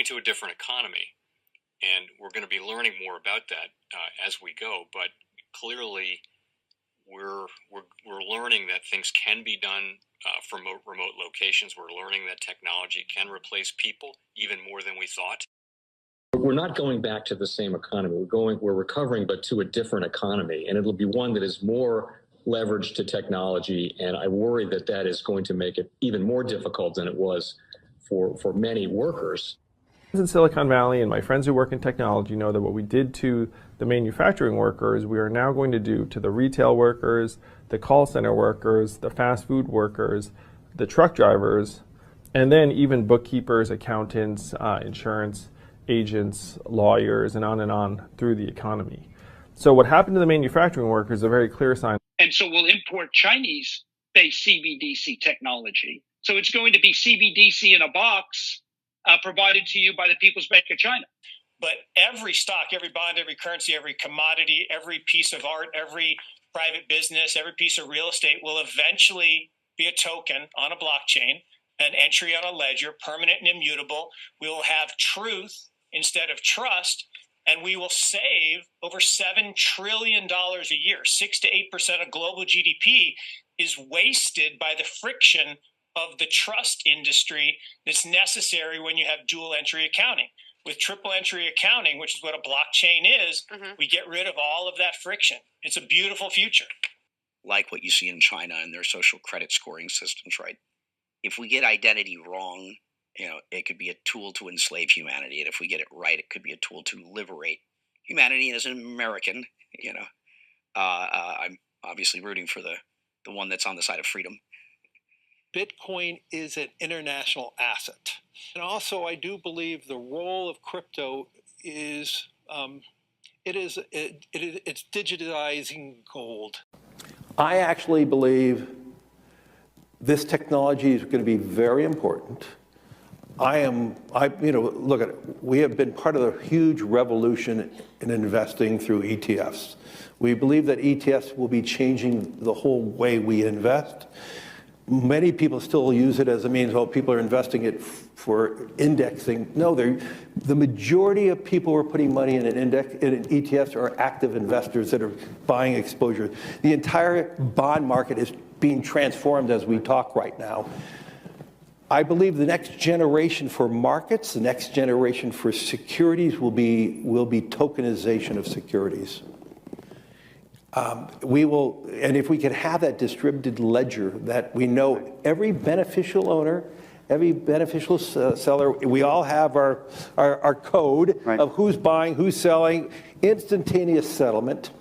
going to a different economy, and we're going to be learning more about that as we go. But clearly, we're learning that things can be done from remote locations. We're learning that technology can replace people even more than we thought. We're not going back to the same economy. We're recovering, but to a different economy, and it'll be one that is more leveraged to technology. And I worry that that is going to make it even more difficult than it was for many workers. In Silicon Valley, and my friends who work in technology know that what we did to the manufacturing workers, we are now going to do to the retail workers, the call center workers, the fast food workers, the truck drivers, and then even bookkeepers, accountants, insurance agents, lawyers, and on through the economy. So what happened to the manufacturing workers is a very clear sign. And so we'll import Chinese-based CBDC technology. So it's going to be CBDC in a box provided to you by the People's Bank of China. But every stock, every bond, every currency, every commodity, every piece of art, every private business, every piece of real estate will eventually be a token on a blockchain, an entry on a ledger, permanent and immutable. We will have truth instead of trust, and we will save over $7 trillion a year. 6 to 8% of global GDP is wasted by the friction of the trust industry that's necessary when you have dual entry accounting. With triple entry accounting, which is what a blockchain is, we get rid of all of that friction. It's a beautiful future. Like what you see in China and their social credit scoring systems, right? If we get identity wrong, it could be a tool to enslave humanity. And if we get it right, it could be a tool to liberate humanity. And as an American, I'm obviously rooting for the one that's on the side of freedom. Bitcoin is an international asset. And also, I do believe the role of crypto is, it's digitizing gold. I actually believe this technology is going to be very important. Look at it. We have been part of a huge revolution in investing through ETFs. We believe that ETFs will be changing the whole way we invest. Many people still use it as a means, people are investing it for indexing. No, the majority of people who are putting money in in ETFs are active investors that are buying exposure. The entire bond market is being transformed as we talk right now. I believe the next generation for markets, the next generation for securities will be tokenization of securities. And if we could have that distributed ledger that we know every beneficial owner, every beneficial seller, we all have our code of who's buying, who's selling, instantaneous settlement.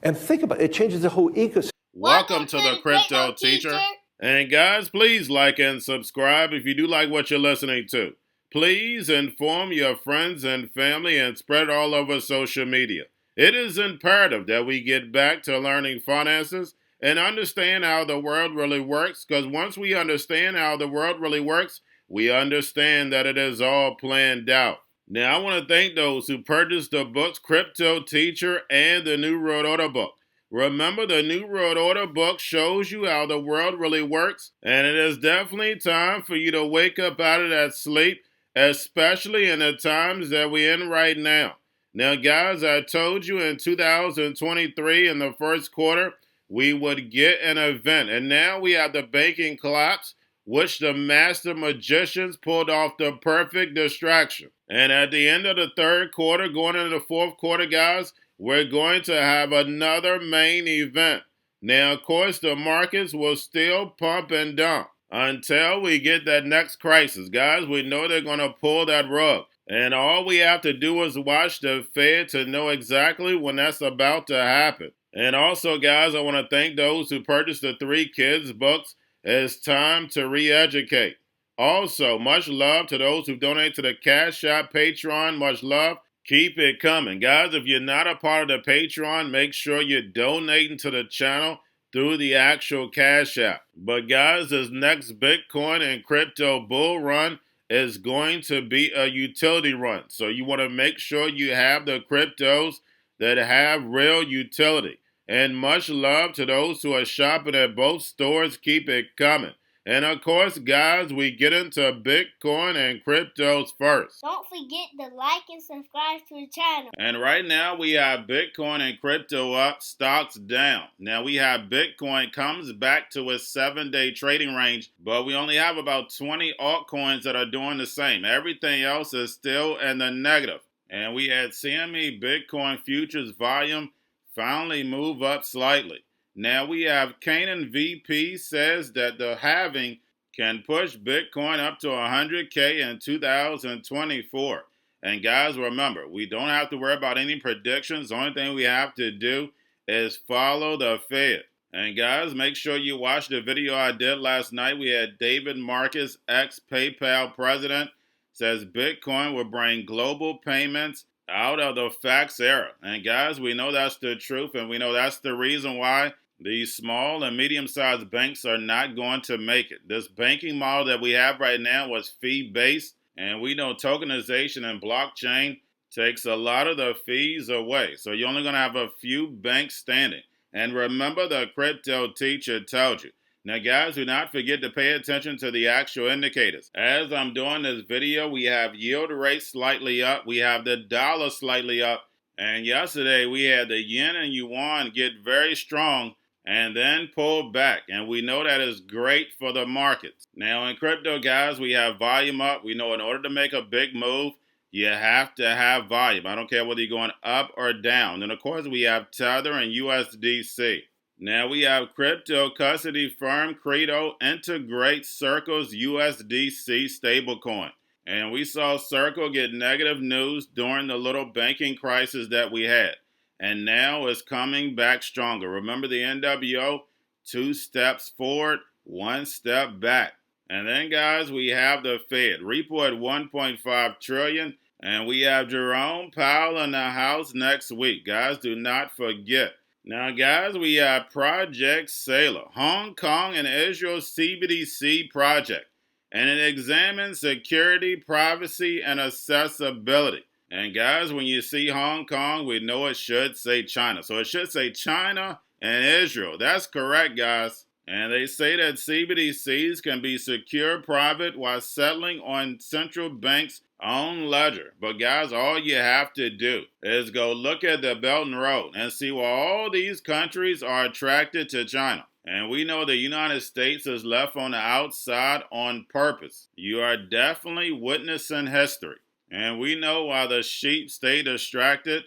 And think about it, it changes the whole ecosystem. Welcome to the Crypto Teacher. And guys, please like and subscribe if you do like what you're listening to. Please inform your friends and family and spread it all over social media. It is imperative that we get back to learning finances and understand how the world really works, because once we understand how the world really works, we understand that it is all planned out. Now, I want to thank those who purchased the books Cryptoteacher and the New World Order book. Remember, the New World Order book shows you how the world really works, and it is definitely time for you to wake up out of that sleep, especially in the times that we're in right now. Now, guys, I told you in 2023 in the first quarter, we would get an event. And now we have the banking collapse, which the master magicians pulled off the perfect distraction. And at the end of the third quarter, going into the fourth quarter, guys, we're going to have another main event. Now, of course, the markets will still pump and dump until we get that next crisis. Guys, we know they're going to pull that rug. And all we have to do is watch the Fed to know exactly when that's about to happen. And also, guys, I want to thank those who purchased the 3 Kids books. It's time to re-educate. Also, much love to those who donate to the Cash App, Patreon. Much love. Keep it coming. Guys, if you're not a part of the Patreon, make sure you're donating to the channel through the actual Cash App. But guys, this next Bitcoin and crypto bull run is going to be a utility run. So you want to make sure you have the cryptos that have real utility. And much love to those who are shopping at both stores. Keep it coming. And of course, guys, we get into Bitcoin and cryptos first. Don't forget to like and subscribe to the channel. And right now we have Bitcoin and crypto up, stocks down. Now we have Bitcoin comes back to its 7-day trading range, but we only have about 20 altcoins that are doing the same. Everything else is still in the negative. And we had CME Bitcoin futures volume finally move up slightly. Now we have Canaan VP says that the halving can push Bitcoin up to 100K in 2024. And guys, remember, we don't have to worry about any predictions. The only thing we have to do is follow the Fed. And guys, make sure you watch the video I did last night. We had David Marcus, ex-PayPal president, says Bitcoin will bring global payments out of the fax era. And guys, we know that's the truth, and we know that's the reason why these small and medium-sized banks are not going to make it. This banking model that we have right now was fee-based, and we know tokenization and blockchain takes a lot of the fees away. So you're only going to have a few banks standing. And remember, the crypto teacher told you. Now, guys, do not forget to pay attention to the actual indicators. As I'm doing this video, we have yield rate slightly up. We have the dollar slightly up. And yesterday, we had the yen and yuan get very strong and then pull back. And we know that is great for the markets. Now, in crypto, guys, we have volume up. We know in order to make a big move, you have to have volume. I don't care whether you're going up or down. And, of course, we have Tether and USDC. Now we have crypto custody firm Credo integrate Circle's USDC stablecoin. And we saw Circle get negative news during the little banking crisis that we had. And now it's coming back stronger. Remember the NWO? 2 steps forward, 1 step back. And then, guys, we have the Fed. Repo at $1.5 trillion. And we have Jerome Powell in the house next week. Guys, do not forget. Now, guys, we have Project Sailor, Hong Kong and Israel CBDC project, and it examines security, privacy, and accessibility. And, guys, when you see Hong Kong, we know it should say China. So it should say China and Israel. That's correct, guys. And they say that CBDCs can be secure, private, while settling on central banks' own ledger. But guys, all you have to do is go look at the Belt and Road and see why all these countries are attracted to China. And we know the United States is left on the outside on purpose. You are definitely witnessing history. And we know why the sheep stay distracted,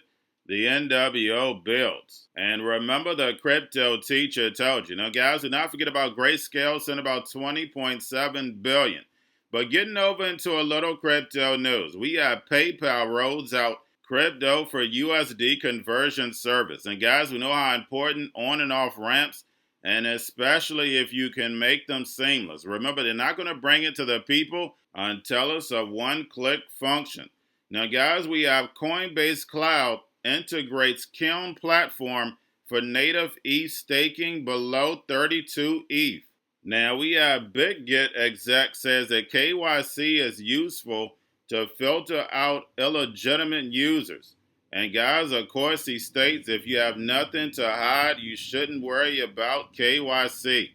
the NWO builds. And remember, the crypto teacher told you. Now, guys, do not forget about Grayscale, sent about $20.7 billion. But getting over into a little crypto news, we have PayPal rolls out crypto for USD conversion service. And guys, we know how important on and off ramps, and especially if you can make them seamless. Remember, they're not going to bring it to the people until it's a one-click function. Now, guys, we have Coinbase Cloud integrates Kiln platform for native ETH staking below 32 ETH. Now we have BitGet exec says that KYC is useful to filter out illegitimate users. And guys, of course, he states if you have nothing to hide, you shouldn't worry about KYC.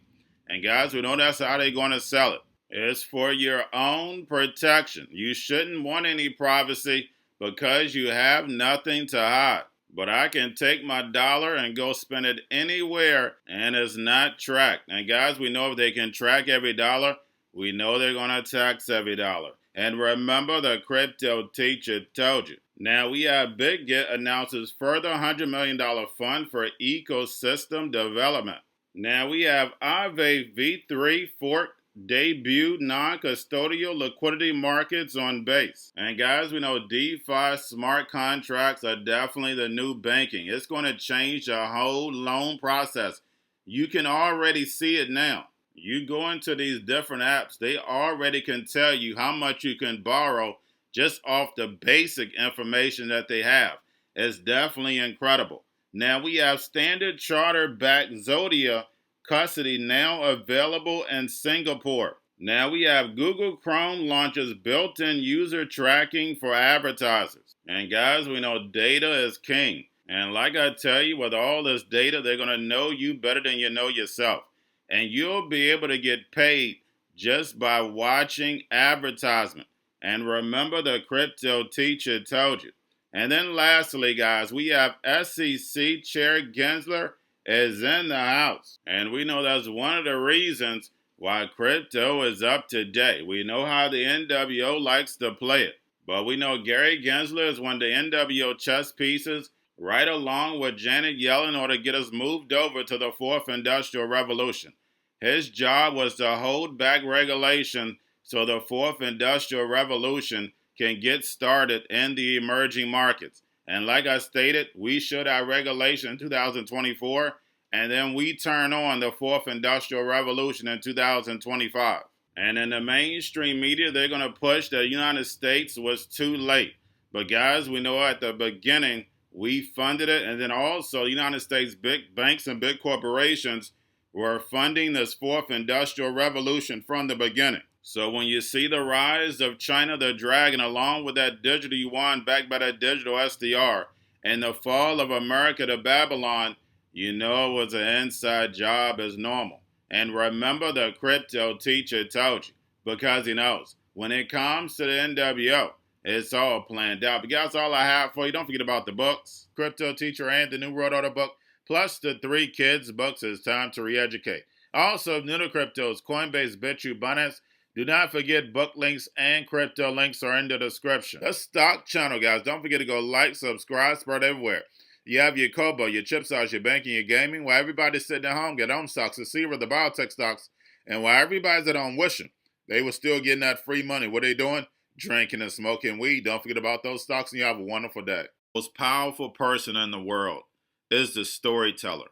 And guys, we know that's how they're going to sell it. It's for your own protection. You shouldn't want any privacy because you have nothing to hide. But I can take my dollar and go spend it anywhere, and it's not tracked. And guys, we know if they can track every dollar, we know they're going to tax every dollar. And remember, the crypto teacher told you. Now we have BitGet announces further $100 million fund for ecosystem development. Now we have Aave V3 fork debut non-custodial liquidity markets on Base. And guys, we know DeFi smart contracts are definitely the new banking. It's going to change the whole loan process. You can already see it now. You go into these different apps, they already can tell you how much you can borrow just off the basic information that they have. It's definitely incredible. Now we have Standard Chartered-backed Zodia custody now available in Singapore. Now we have Google Chrome launches built-in user tracking for advertisers. And guys, we know data is king. And like I tell you, with all this data, they're going to know you better than you know yourself. And you'll be able to get paid just by watching advertisement. And remember, the crypto teacher told you. And then lastly, guys, we have SEC Chair Gensler is in the house. And we know that's one of the reasons why crypto is up today. We know how the NWO likes to play it. But we know Gary Gensler is one of the NWO chess pieces, right along with Janet Yellen, in order to get us moved over to the fourth industrial revolution. His job was to hold back regulation so the fourth industrial revolution can get started in the emerging markets. And like I stated, we should have regulation in 2024, and then we turn on the fourth industrial revolution in 2025. And in the mainstream media, they're going to push that the United States was too late. But guys, we know at the beginning, we funded it. And then also, the United States big banks and big corporations were funding this fourth industrial revolution from the beginning. So when you see the rise of China, the dragon, along with that digital yuan backed by that digital SDR, and the fall of America to Babylon, you know it was an inside job as normal. And remember, the crypto teacher told you, because he knows when it comes to the NWO, it's all planned out. But guys, all I have for you. Don't forget about the books, Crypto Teacher and the New World Order book, plus the 3 kids books. It's time to re-educate. Also, new to cryptos, Coinbase, Bitrue, Binance. Do not forget book links and crypto links are in the description. The stock channel, guys. Don't forget to go like, subscribe, spread everywhere. You have your Kobo, your chip stocks, your banking, your gaming. While everybody's sitting at home, get home stocks, the Seaver, the biotech stocks. And while everybody's at home wishing they were still getting that free money, what are they doing? Drinking and smoking weed. Don't forget about those stocks, and you have a wonderful day. The most powerful person in the world is the storyteller.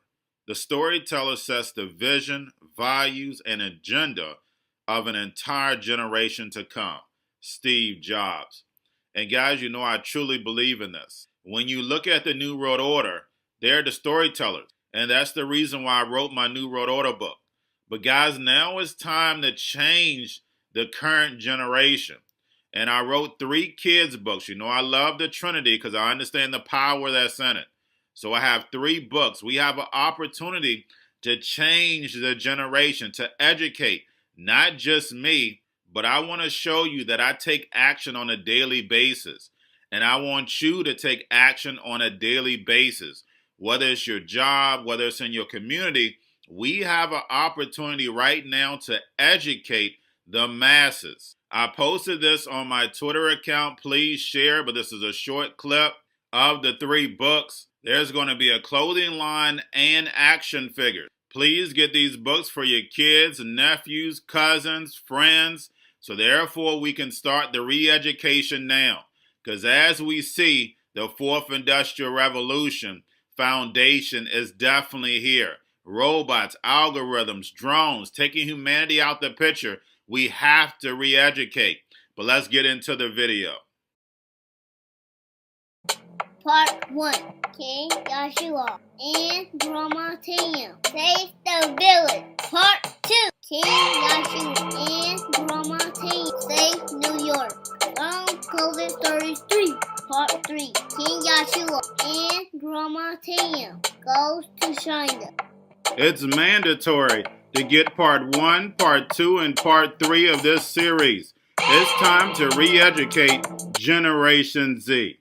The storyteller sets the vision, values, and agenda of an entire generation to come. Steve Jobs. And guys, you know I truly believe in this. When you look at the New World Order, they're the storytellers. And that's the reason why I wrote my New World Order book. But guys, now it's time to change the current generation. And I wrote 3 kids books. You know I love the Trinity because I understand the power that's in it. So I have 3 books. We have an opportunity to change the generation, to educate, not just me, but I want to show you that I take action on a daily basis. And I want you to take action on a daily basis. Whether it's your job, whether it's in your community, we have an opportunity right now to educate the masses. I posted this on my Twitter account. Please share, but this is a short clip of the 3 books. There's going to be a clothing line and action figures. Please get these books for your kids, nephews, cousins, friends, so therefore we can start the re-education now. Because as we see, the 4th Industrial Revolution foundation is definitely here. Robots, algorithms, drones, taking humanity out the picture. We have to re-educate. But let's get into the video. Part 1. King Joshua and Grandma Tam save the village. Part 2. King Joshua and Grandma Tam save New York from COVID-33. Part 3. King Joshua and Grandma Tam goes to China. It's mandatory to get part 1, part 2, and part 3 of this series. It's time to re-educate Generation Z.